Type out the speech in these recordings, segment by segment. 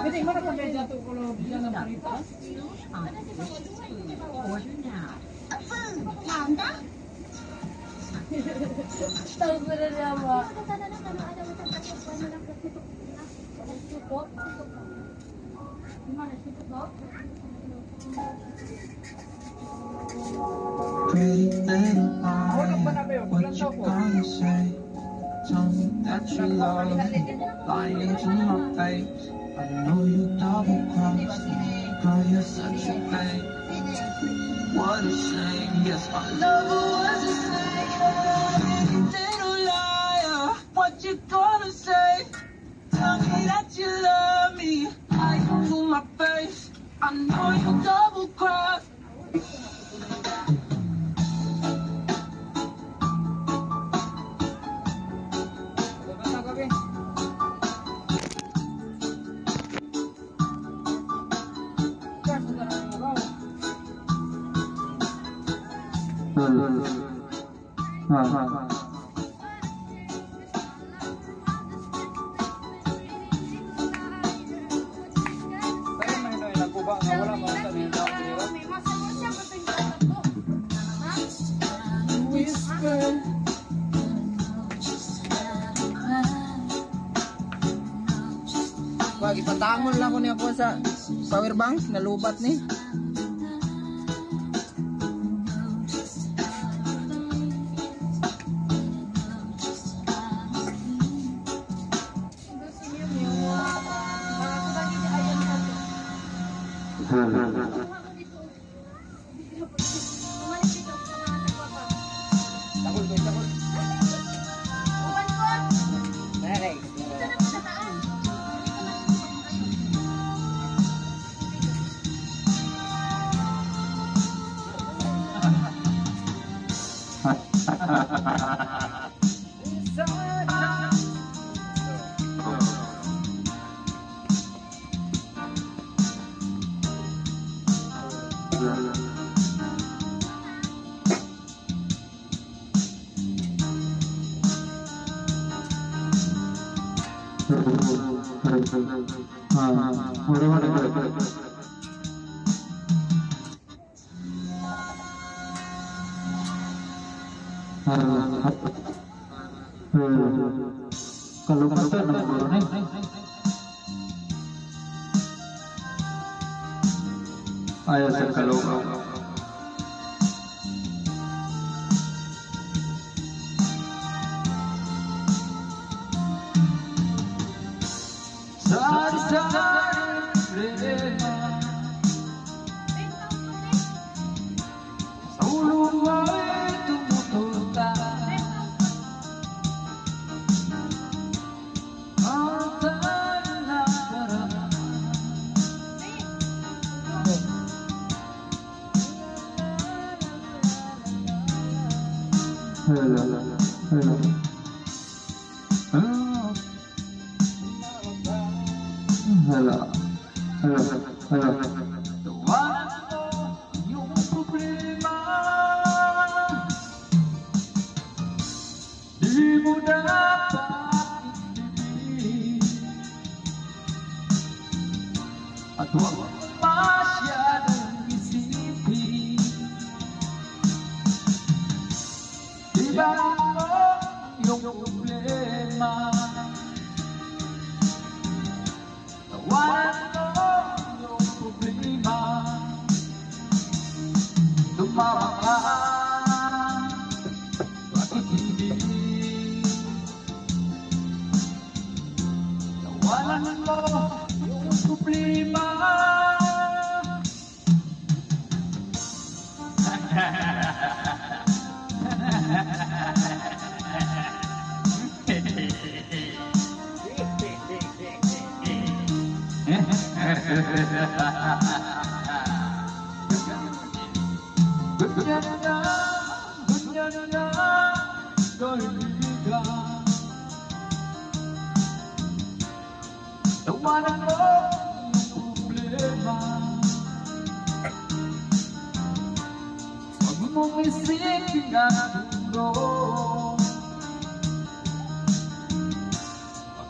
Hindi mo na kami dito ko bilang ng paritas. Order now. Nanda? Tahu benar apa? Pretty little liar, what you gonna say? Tell me that you love me, lying to my face. I know you double crossed me, girl, you're such a fake. What a shame, yes, my lover was a snake. Little liar, what you gonna say? Tell me that you love me, lying to my face. I know you double crossed. Wag ipatangon lang ko niya po sa power bank nalubat ni. Kalau kata nak guru ni, ayah saya kalau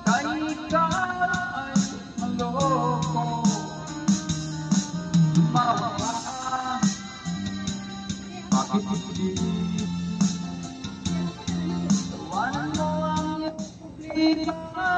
Kahit ikaw ay malo Tawanan mo ang iyong problema.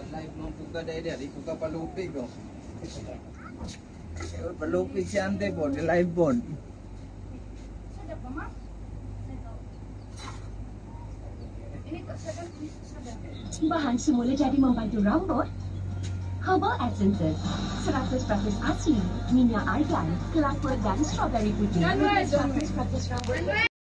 Live nung buka dia di buka palupig ko. Palupig si ante po, di live po. Bahan semula jadi membantu rambut. Herbal Essences 100% asli, minyak argan, kelapa dan strawberry putih. 100% rambut.